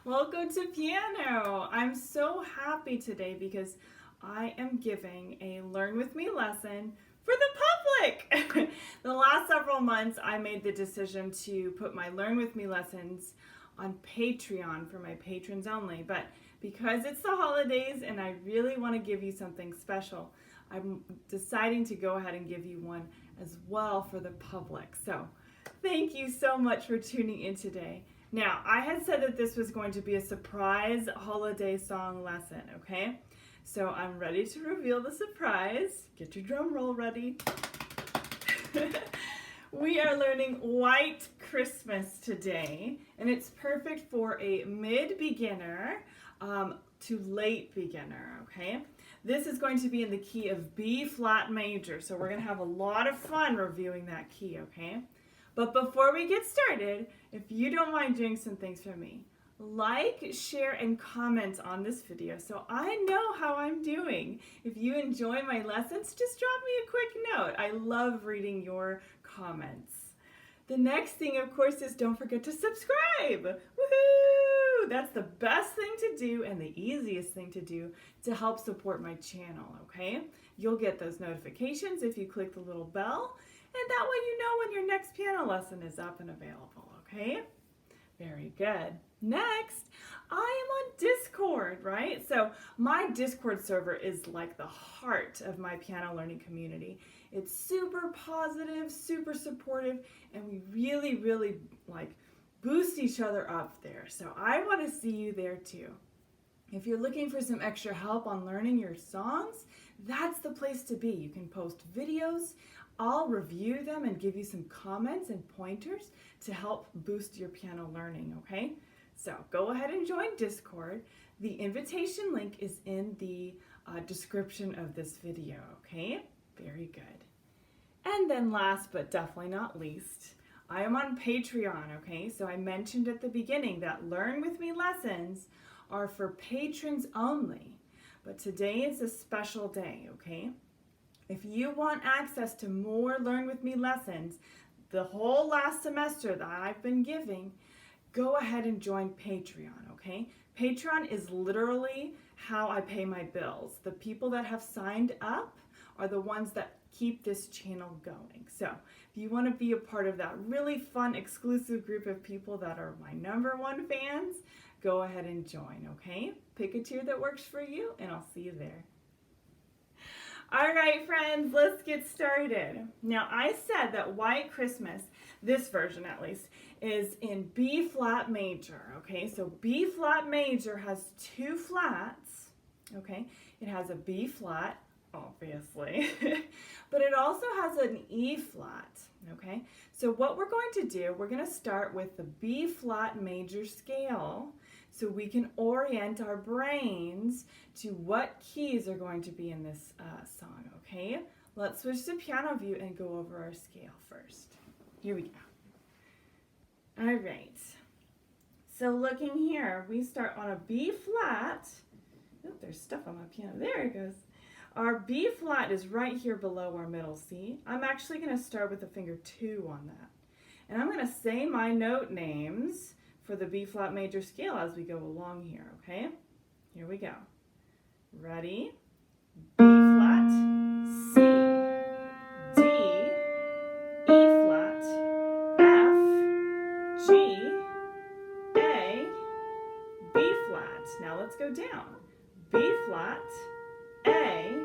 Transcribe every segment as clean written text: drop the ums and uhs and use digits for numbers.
Welcome to piano. I'm so happy today because I am giving a Learn With Me lesson for the public. The last several months I made the decision to put my Learn With Me lessons on Patreon for my patrons only, but because it's the holidays and I really want to give you something special, I'm deciding to go ahead and give you one as well for the public. So thank you so much for tuning in today. Now, I had said that this was going to be a surprise holiday song lesson, okay? So I'm ready to reveal the surprise. Get your drum roll ready. We are learning White Christmas today, and it's perfect for a mid-beginner to late beginner, okay? This is going to be in the key of B flat major, so we're going to have a lot of fun reviewing that key, okay? But before we get started, if you don't mind doing some things for me, like, share, and comment on this video so I know how I'm doing. If you enjoy my lessons, just drop me a quick note. I love reading your comments. The next thing, of course, is don't forget to subscribe. Woohoo! That's the best thing to do and the easiest thing to do to help support my channel, okay? You'll get those notifications if you click the little bell, and that way you know when your next piano lesson is up and available, okay? Very good. Next, I am on Discord, right? So my Discord server is like the heart of my piano learning community. It's super positive, super supportive, and we really like boost each other up there. So I want to see you there too. If you're looking for some extra help on learning your songs, that's the place to be. You can post videos. I'll review them and give you some comments and pointers to help boost your piano learning, okay? So go ahead and join Discord. The invitation link is in the description of this video, okay? Very good. And then last but definitely not least, I am on Patreon, okay? So I mentioned at the beginning that Learn With Me lessons are for patrons only. But today is a special day, okay? If you want access to more Learn With Me lessons, the whole last semester that I've been giving, go ahead and join Patreon, okay? Patreon is literally how I pay my bills. The people that have signed up are the ones that keep this channel going. So if you want to be a part of that really fun, exclusive group of people that are my #1 fans, go ahead and join, okay? Pick a tier that works for you, and I'll see you there. All right, friends, let's get started. Now, I said that White Christmas, this version at least, is in B flat major, okay? So B flat major has 2 flats, okay? It has a B flat, obviously, but it also has an E flat, okay? So what we're going to do, we're going to start with the B flat major scale, so we can orient our brains to what keys are going to be in this song, okay? Let's switch to piano view and go over our scale first. Here we go. All right. So looking here, we start on a B flat. Oh, there's stuff on my piano. There it goes. Our B flat is right here below our middle C. I'm actually going to start with the finger 2 on that. And I'm going to say my note names for the B flat major scale as we go along here, okay? Here we go. Ready? B flat, C, D, E flat, F, G, A, B flat. Now let's go down. B flat, A,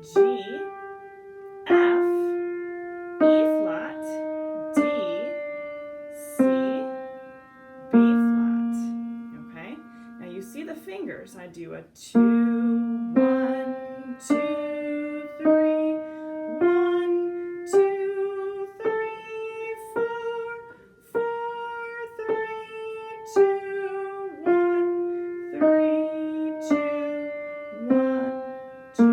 G, F, E flat, D, C, B flat, okay? Now you see the fingers. I do a 2, 1, 2, 3, 1, 2, 3, 4, 4, 3, 2, 1, 3, 2, 1, 2.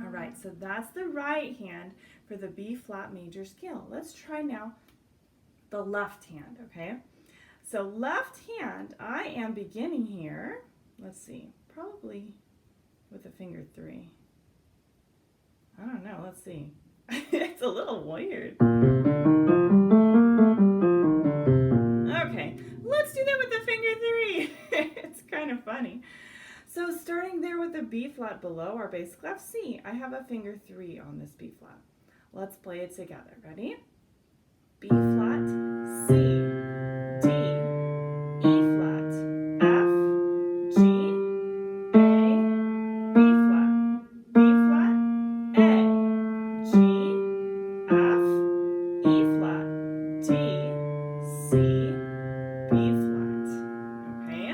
All right, so that's the right hand for the B flat major scale. Let's try now the left hand, okay? So left hand, I am beginning here, let's see, probably with the finger 3. I don't know, let's see. It's a little weird. Okay, let's do funny. So starting there with the B flat below our bass clef C, I have a finger 3 on this B flat. Let's play it together. Ready? B flat, C, D, E flat, F, G, A, B flat, B flat, A, G, F, E flat, D, C, B flat. Okay,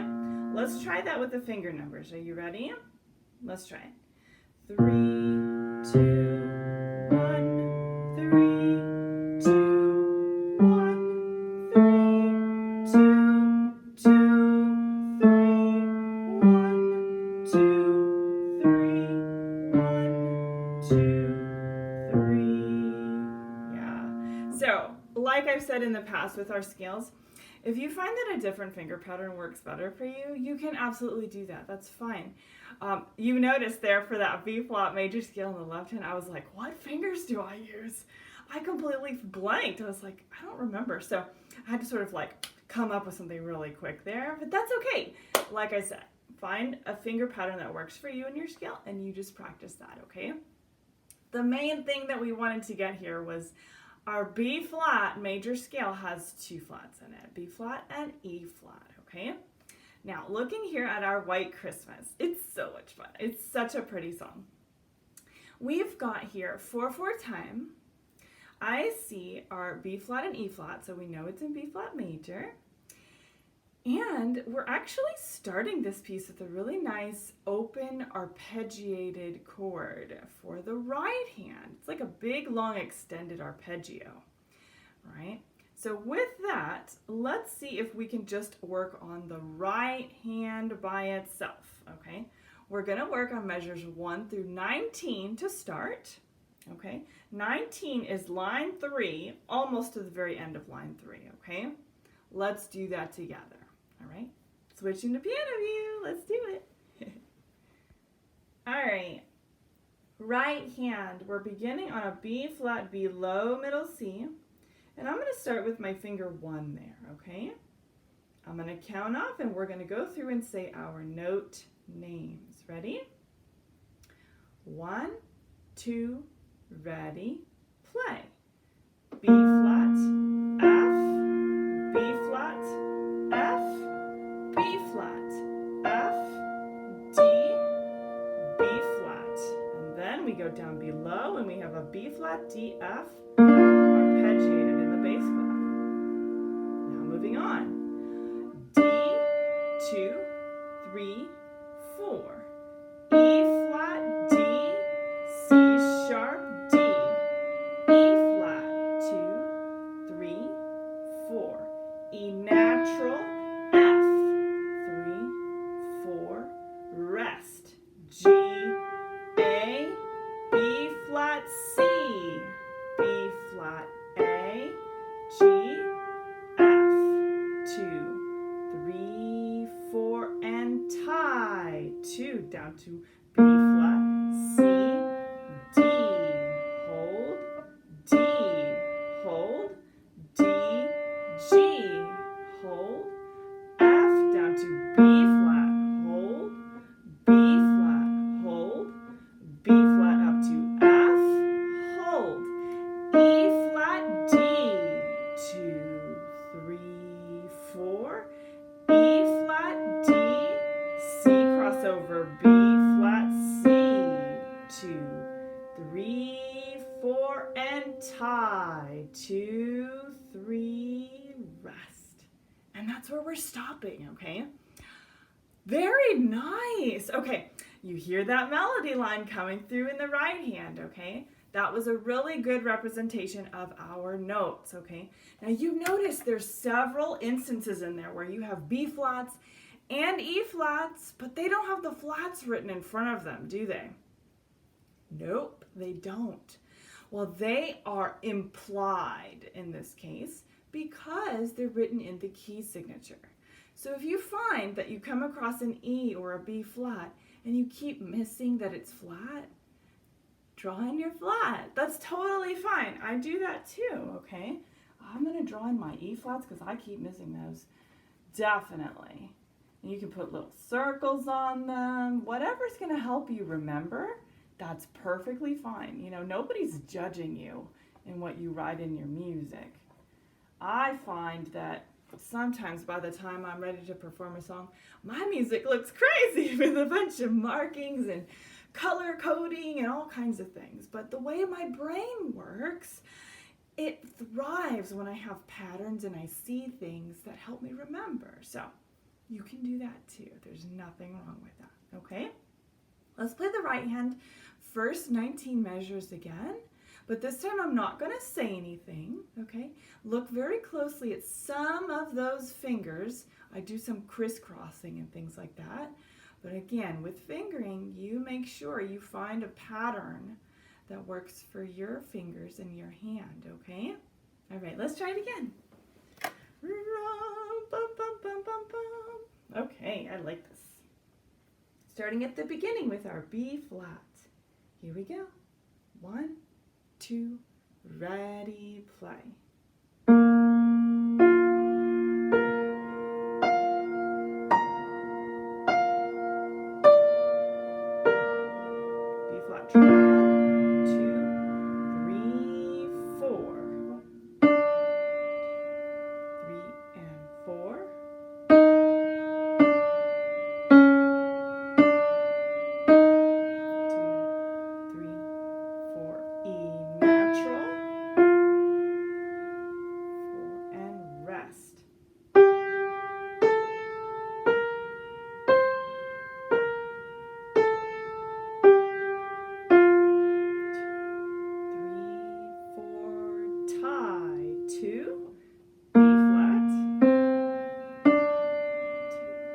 let's try that with the finger numbers. Are you ready? Let's try it. 3, 2, 1, 3, 2, 1, 3, 2, 2, 3, 1, 2, 3, 1, 2, 3. Yeah. So, like I've said in the past with our scales, if you find that a different finger pattern works better for you, you can absolutely do that. That's fine. You noticed there for that B flat major scale on the left hand, I was like, what fingers do I use? I completely blanked. I was like, I don't remember. So I had to sort of like come up with something really quick there, but that's okay. Like I said, find a finger pattern that works for you and your scale, and you just practice that, okay? The main thing that we wanted to get here was our B flat major scale has 2 flats in it, B flat and E flat, okay? Now, looking here at our White Christmas, it's so much fun. It's such a pretty song. We've got here 4/4 time. I see our B flat and E flat, so we know it's in B flat major. And we're actually starting this piece with a really nice open arpeggiated chord for the right hand. It's like a big, long, extended arpeggio, right? So with that, let's see if we can just work on the right hand by itself, okay? We're gonna work on measures 1 through 19 to start, okay? 19 is line 3, almost to the very end of line 3, okay? Let's do that together. All right, switching to piano view, let's do it. All right, right hand, we're beginning on a B flat below middle C, and I'm gonna start with my finger 1 there, okay? I'm gonna count off and we're gonna go through and say our note names. Ready? 1, 2, ready, play. B flat, F, B flat, F, B flat, F, D, B flat. And then we go down below and we have a B flat, D, F, arpeggiated in the bass clef. Now moving on. D, 2, 3, 4. E flat, D, C sharp, D, E flat, 2, 3, 4. E natural, F, 3, 4, rest, G, A, B flat, C, B flat, A, G, F, 2, 3, 4, and tie, 2, down to B flat, C, D, hold, D, hold, D, G, hold, F, down to B flat, hold, B flat, hold, B flat up to F, hold, E flat, D, 2, 3, 4, E flat, D, C crossover, B flat, C, 2, 3, 4, and tie, 2, 3, rest. And that's where we're stopping, okay? Very nice. Okay, you hear that melody line coming through in the right hand, okay? That was a really good representation of our notes, okay? Now you notice there's several instances in there where you have B flats and E flats, but they don't have the flats written in front of them, do they? Nope, they don't. Well, they are implied in this case because they're written in the key signature. So if you find that you come across an E or a B flat and you keep missing that it's flat, draw in your flat. That's totally fine. I do that too, okay? I'm gonna draw in my E flats because I keep missing those. Definitely. And you can put little circles on them. Whatever's going to help you remember, that's perfectly fine. You know, nobody's judging you in what you write in your music. I find that sometimes by the time I'm ready to perform a song, my music looks crazy with a bunch of markings and color coding and all kinds of things. But the way my brain works, it thrives when I have patterns and I see things that help me remember. So you can do that too. There's nothing wrong with that, okay? Let's play the right hand first 19 measures again. But this time I'm not going to say anything, okay? Look very closely at some of those fingers. I do some crisscrossing and things like that. But again, with fingering, you make sure you find a pattern that works for your fingers and your hand, okay? All right, let's try it again. Okay, I like this. Starting at the beginning with our B flat. Here we go. 1, 2, ready, play. B flat, try 2, 3, 4. 3 and 4. 2, 3, 4. E natural. 4 and rest. 3, 4, tie 2, B flat, 2, 2,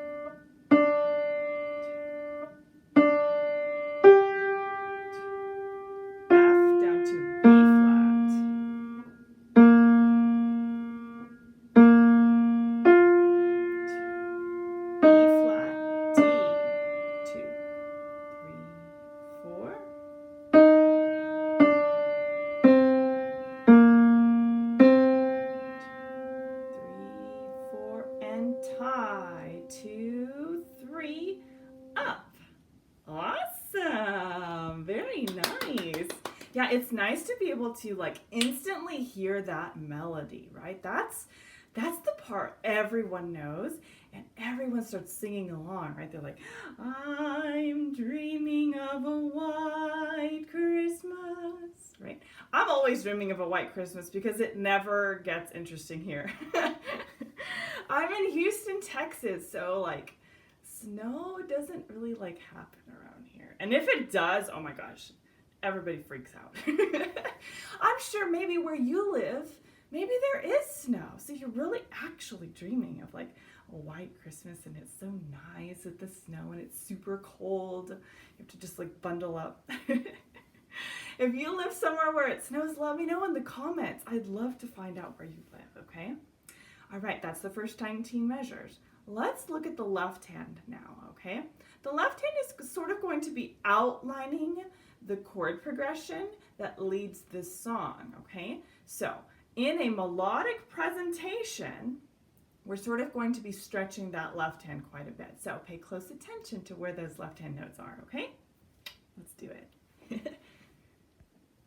F down to B flat, 2, E flat, D, 2, 3, 4. 3, 4, and tie 2, 3, up. Awesome, very nice. Yeah, it's nice to be able to like instantly hear that melody, right? That's the part everyone knows and everyone starts singing along, right? They're like, I'm dreaming of a white Christmas, right? I'm always dreaming of a white Christmas because it never gets interesting here. I'm in Houston, Texas, so like snow doesn't really like happen around here. And if it does, oh my gosh, everybody freaks out. I'm sure maybe where you live, maybe there is snow. So you're really actually dreaming of like a white Christmas and it's so nice with the snow and it's super cold. You have to just like bundle up. If you live somewhere where it snows, let me know in the comments. I'd love to find out where you live, okay? All right, that's the first 19 measures. Let's look at the left hand now, okay? The left hand is sort of going to be outlining the chord progression that leads this song, okay? So in a melodic presentation, we're sort of going to be stretching that left hand quite a bit. So pay close attention to where those left hand notes are, okay? Let's do it.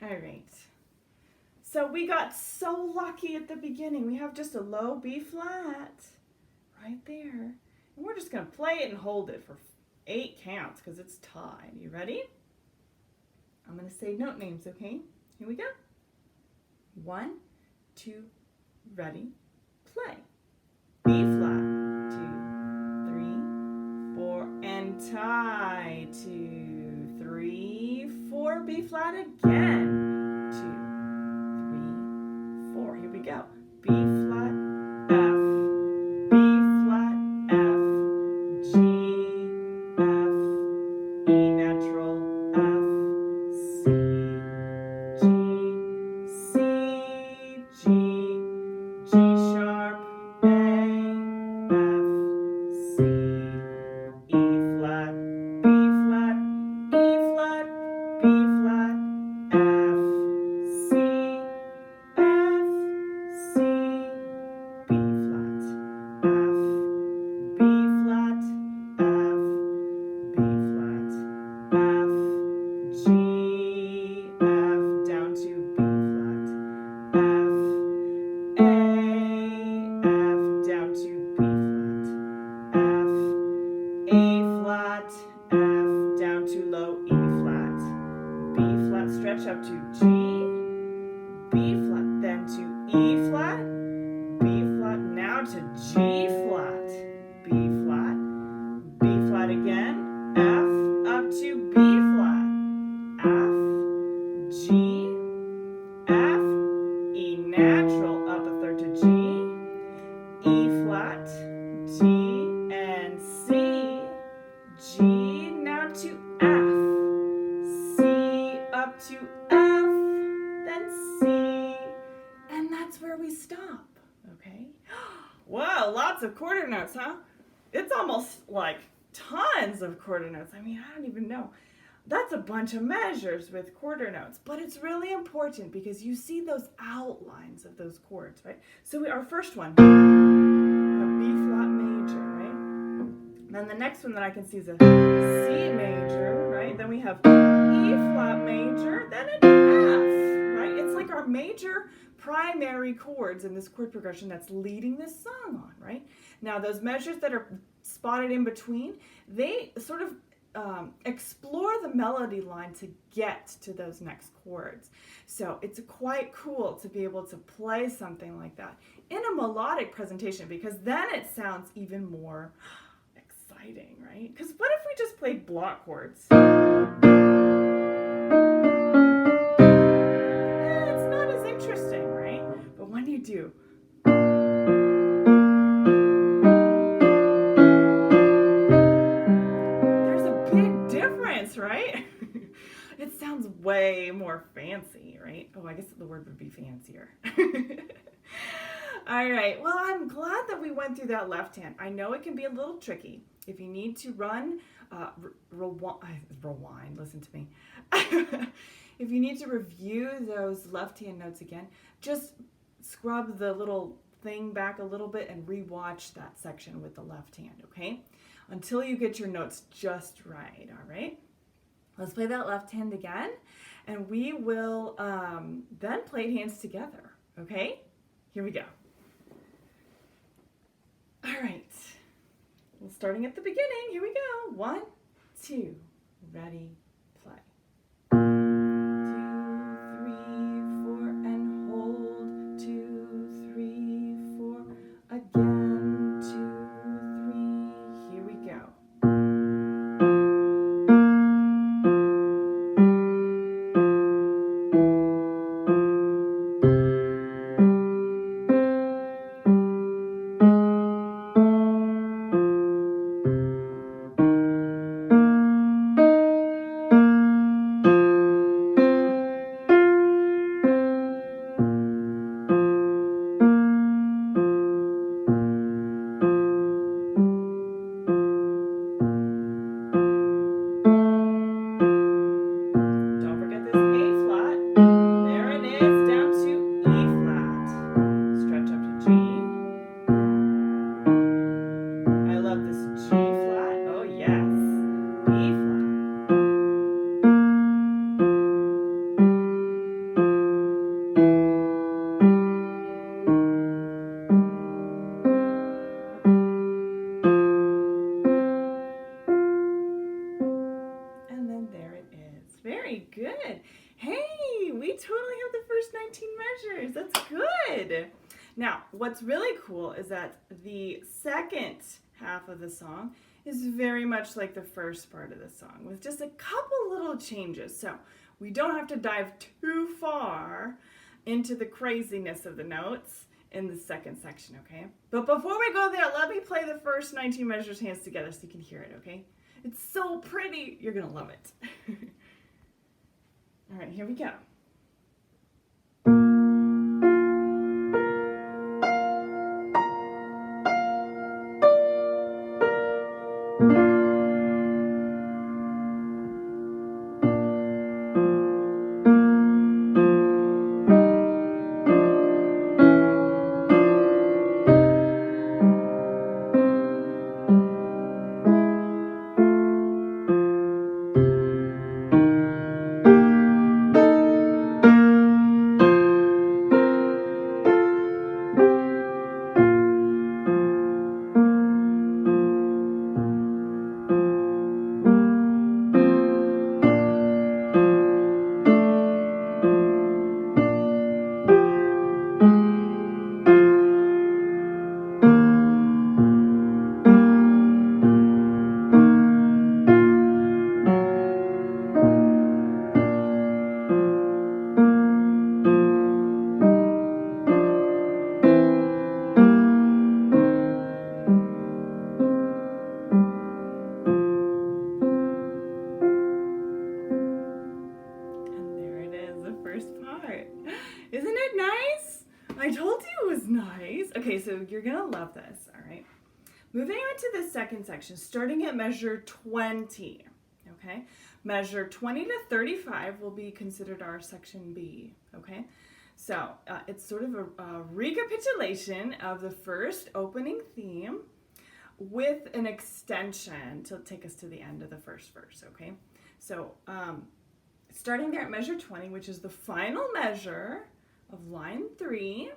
All right. So we got so lucky at the beginning. We have just a low B flat right there. And we're just going to play it and hold it for 8 counts because it's tied. You ready? I'm going to say note names, okay? Here we go. 1, 2, ready, play. B flat, 2, 3, 4, and tie. 2, 3, 4, B flat again. 2, 3, 4. Here we go. B flat, F, B flat, F, G, F, E natural, F, C, G sharp, A, F, C, E flat, B flat, E flat, B flat, F, up to G, B flat, then to E flat, B flat, now to G flat, B flat, B flat again, F up to B flat, F, G, F, E natural up a third to G, E flat, D, and C, G, now to F, C up to F, then C, and that's where we stop, okay? Wow, lots of quarter notes, huh? It's almost like tons of quarter notes. I mean, I don't even know. That's a bunch of measures with quarter notes, but it's really important because you see those outlines of those chords, right? So our first one, a B flat major, right? Then the next one that I can see is a C major, right? Then we have E flat major, then an F, right? It's like our major primary chords in this chord progression that's leading this song on, right? Now those measures that are spotted in between, they sort of explore the melody line to get to those next chords. So it's quite cool to be able to play something like that in a melodic presentation, because then it sounds even more exciting, right? Because what if we just played block chords? It's not as interesting, right? But when you do, right? It sounds way more fancy, right? Oh, I guess the word would be fancier. All right, well, I'm glad that we went through that left hand. I know it can be a little tricky. If you need to rewind, listen to me. If you need to review those left hand notes again, just scrub the little thing back a little bit and rewatch that section with the left hand, okay? Until you get your notes just right, all right? Let's play that left hand again, and we will then play hands together, okay? Here we go. All right, well, starting at the beginning, here we go. 1, 2, ready, play. 2, 3, 4, and hold. 2, 3, 4, again. 2, 3, here we go. Very good. Hey, we totally have the first 19 measures. That's good. Now, what's really cool is that the second half of the song is very much like the first part of the song with just a couple little changes. So we don't have to dive too far into the craziness of the notes in the second section, okay? But before we go there, let me play the first 19 measures hands together so you can hear it, okay? It's so pretty. You're going to love it. All right, here we go. this, all right? Moving on to the second section, starting at measure 20, okay? Measure 20 to 35 will be considered our section B, okay? So it's sort of a recapitulation of the first opening theme with an extension to take us to the end of the first verse, okay? So starting there at measure 20, which is the final measure of line 3,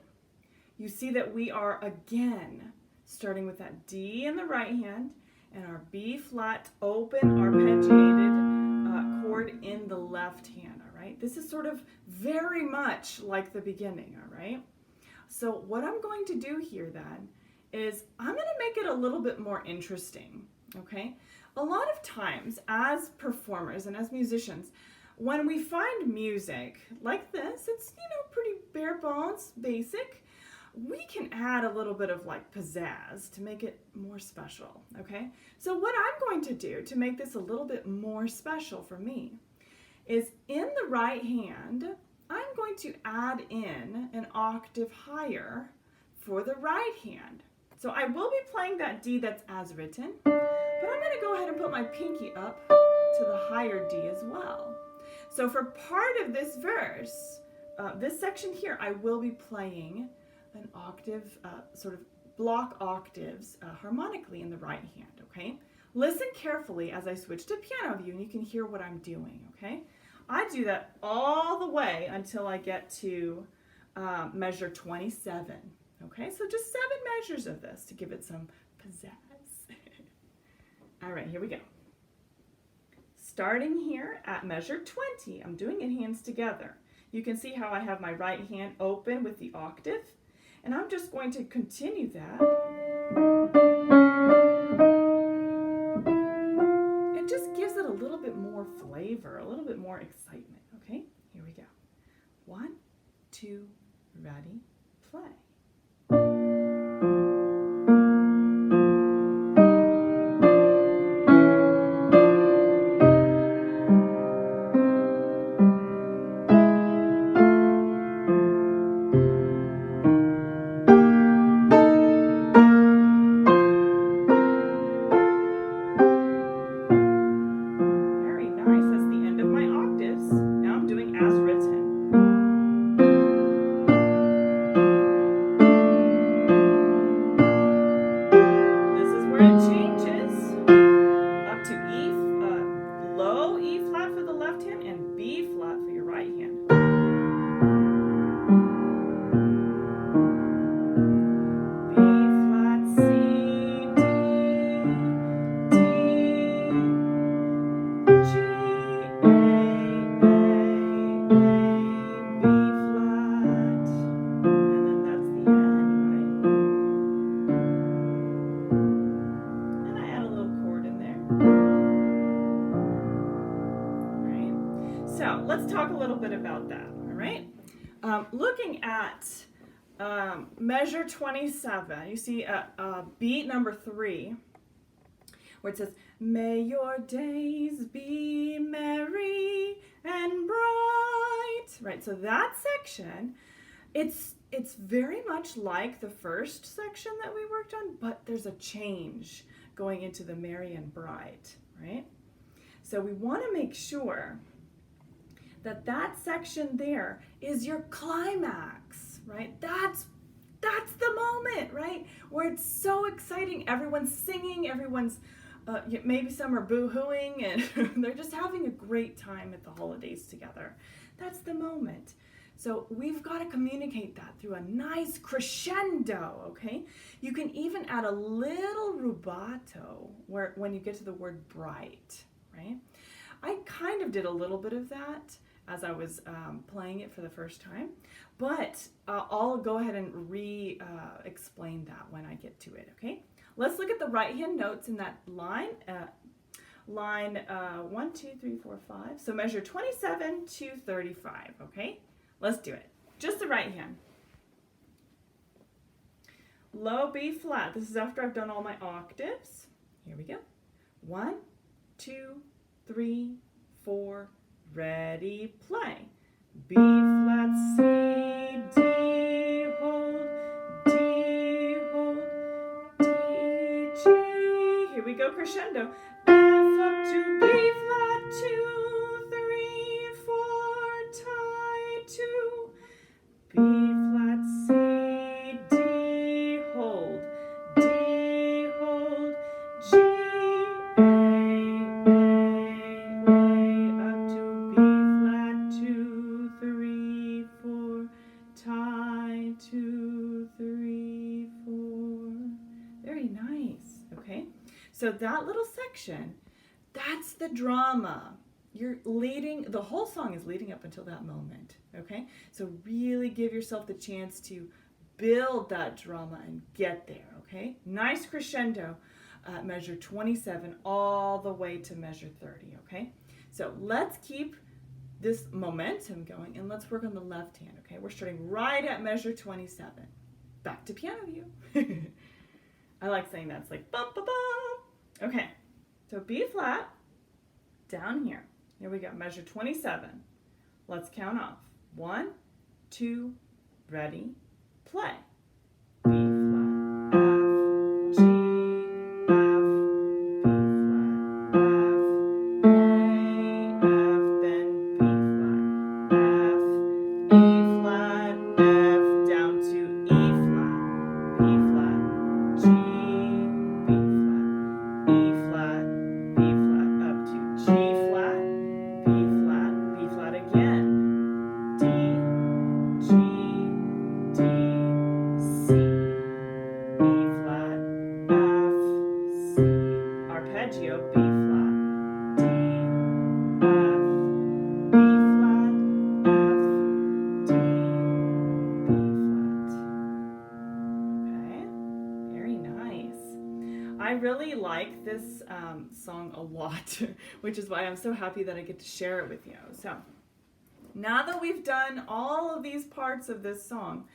you see that we are again starting with that D in the right hand and our B flat open arpeggiated chord in the left hand, all right? This is sort of very much like the beginning, all right? So what I'm going to do here then is I'm going to make it a little bit more interesting, okay? A lot of times as performers and as musicians, when we find music like this, it's, pretty bare bones, basic, we can add a little bit of like pizzazz to make it more special, okay? So what I'm going to do to make this a little bit more special for me is in the right hand, I'm going to add in an octave higher for the right hand. So I will be playing that D that's as written, but I'm going to go ahead and put my pinky up to the higher D as well. So for part of this verse, this section here, I will be playing an octave, sort of block octaves harmonically in the right hand, okay? Listen carefully as I switch to piano view and you can hear what I'm doing, okay? I do that all the way until I get to measure 27, okay? So just 7 measures of this to give it some pizzazz. All right, here we go. Starting here at measure 20, I'm doing it hands together. You can see how I have my right hand open with the octave, and I'm just going to continue that. It just gives it a little bit more flavor, a little bit more excitement, okay? Here we go. 1, 2, ready, play. So let's talk a little bit about that, all right? Looking at measure 27, you see beat number 3, where it says, may your days be merry and bright, right? So that section, it's very much like the first section that we worked on, but there's a change going into the merry and bright, right? So we want to make sure that that section there is your climax, right? That's the moment, right? Where it's so exciting. Everyone's singing, everyone's, maybe some are boo-hooing, and they're just having a great time at the holidays together. That's the moment. So we've got to communicate that through a nice crescendo, okay? You can even add a little rubato when you get to the word bright, right? I kind of did a little bit of that as I was playing it for the first time, but I'll go ahead and explain that when I get to it, okay? Let's look at the right hand notes in that line, line 1, 2, 3, 4, 5. So measure 27 to 35, okay? Let's do it. Just the right hand. Low B flat. This is after I've done all my octaves. Here we go. 1, 2, 3, 4, ready, play. B flat, C, D, hold, Here we go, crescendo. F up to B flat, 2, 3, 4, tie 2. B flat, C, D, hold, D, hold, G, A, up to B flat, 2, 3, 4, tie 2, 3, 4. Very nice, okay? So that little section, that's the drama. You're leading, the whole song is leading up until that moment, okay? So really give yourself the chance to build that drama and get there, okay? Nice crescendo at measure 27 all the way to measure 30, okay? So let's keep this momentum going and let's work on the left hand, okay? We're starting right at measure 27. Back to piano view. I like saying that. It's like bum, bum, bum. Okay, so B flat, down here. Here we go, measure 27. Let's count off. 1, 2, ready, play. B flat, F, G, F, B flat, F, A, F, then B flat, F, A flat, F, down to E flat, B flat, G, B flat, E flat, B flat, up to G flat, B flat again, D, G, D, C, B flat, F, C, arpeggio, B flat, D, F, B flat, F, D, B flat. Okay, very nice. I really like this song a lot, which is why I'm so happy that I get to share it with you. So now that we've done all of these parts of this song,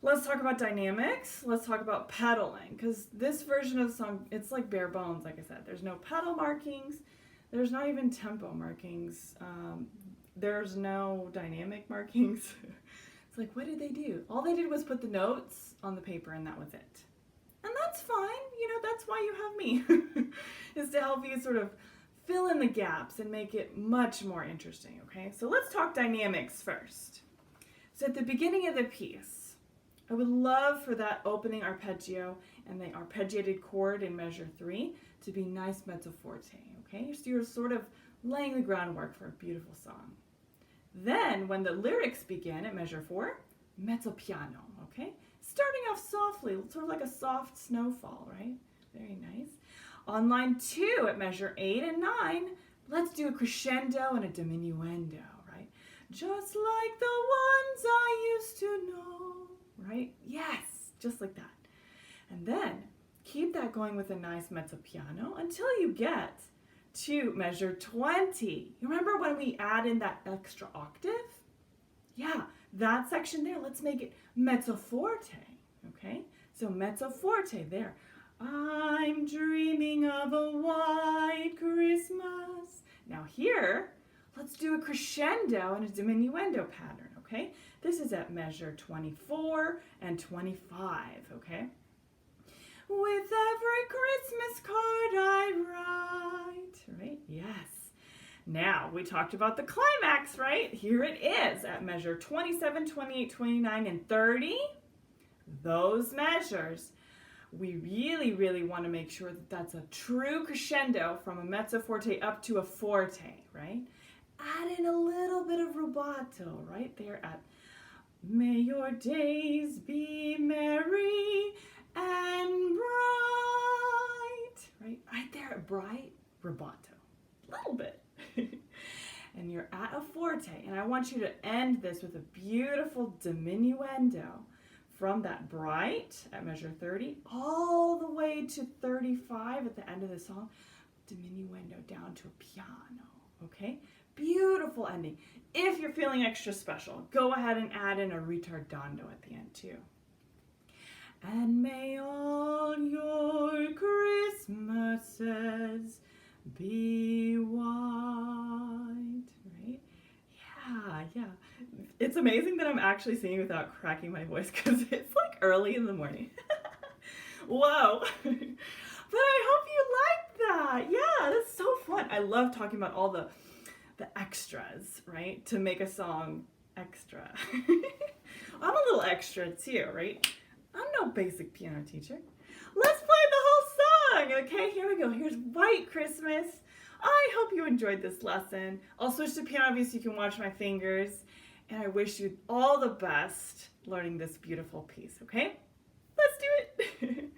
let's talk about dynamics. Let's talk about pedaling, because this version of the song, it's like bare bones, like I said. There's no pedal markings. There's not even tempo markings. There's no dynamic markings. It's like, what did they do? All they did was put the notes on the paper and that was it. And that's fine. You know, that's why you have me, is to help you sort of fill in the gaps and make it much more interesting, okay? So let's talk dynamics first. So at the beginning of the piece, I would love for that opening arpeggio and the arpeggiated chord in measure 3 to be nice mezzo forte, okay? So you're sort of laying the groundwork for a beautiful song. Then when the lyrics begin at measure 4, mezzo piano, okay? Starting off softly, sort of like a soft snowfall, right? Very nice. On line 2 at measure 8 and 9, let's do a crescendo and a diminuendo, right? Just like the ones I used to know, right? Yes, just like that. And then keep that going with a nice mezzo piano until you get to measure 20. You remember when we add in that extra octave? Yeah, that section there, let's make it mezzo forte, okay? So mezzo forte there. I'm dreaming of a white Christmas. Now here, let's do a crescendo and a diminuendo pattern, okay? This is at measure 24 and 25, okay? With every Christmas card I write, right? Yes. Now, we talked about the climax, right? Here it is at measure 27, 28, 29, and 30. Those measures, we really, really want to make sure that that's a true crescendo from a mezzo forte up to a forte, right? Add in a little bit of rubato right there at may your days be merry and bright, right? Right there at bright, rubato, a little bit. And you're at a forte, and I want you to end this with a beautiful diminuendo from that bright at measure 30 all the way to 35 at the end of the song, diminuendo down to a piano, okay? Beautiful ending. If you're feeling extra special, go ahead and add in a ritardando at the end too. And may all your Christmases be white, right? Yeah. It's amazing that I'm actually singing without cracking my voice because it's like early in the morning. Whoa. But I hope you I love talking about all the extras, right? To make a song extra. I'm a little extra too, right? I'm no basic piano teacher. Let's play the whole song, okay? Here we go. Here's White Christmas. I hope you enjoyed this lesson. I'll switch to piano view so you can watch my fingers. And I wish you all the best learning this beautiful piece, okay? Let's do it.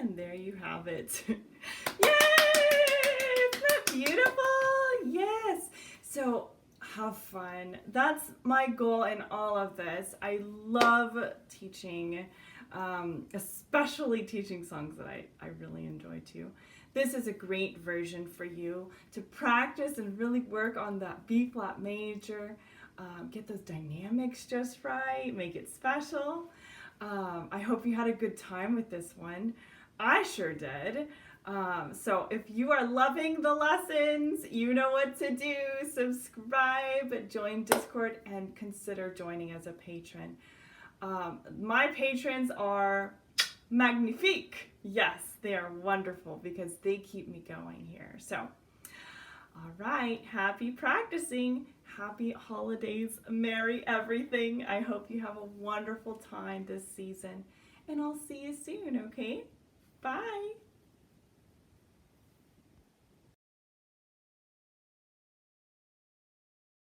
And there you have it. Yay! Isn't that beautiful? Yes. So have fun. That's my goal in all of this. I love teaching, especially teaching songs that I really enjoy too. This is a great version for you to practice and really work on that B flat major. Get those dynamics just right, make it special. I hope you had a good time with this one. I sure did. So if you are loving the lessons, you know what to do. Subscribe, join Discord, and consider joining as a patron. My patrons are magnifique. Yes, they are wonderful because they keep me going here. So, all right, happy practicing. Happy holidays. Merry everything. I hope you have a wonderful time this season. And I'll see you soon, okay? Bye.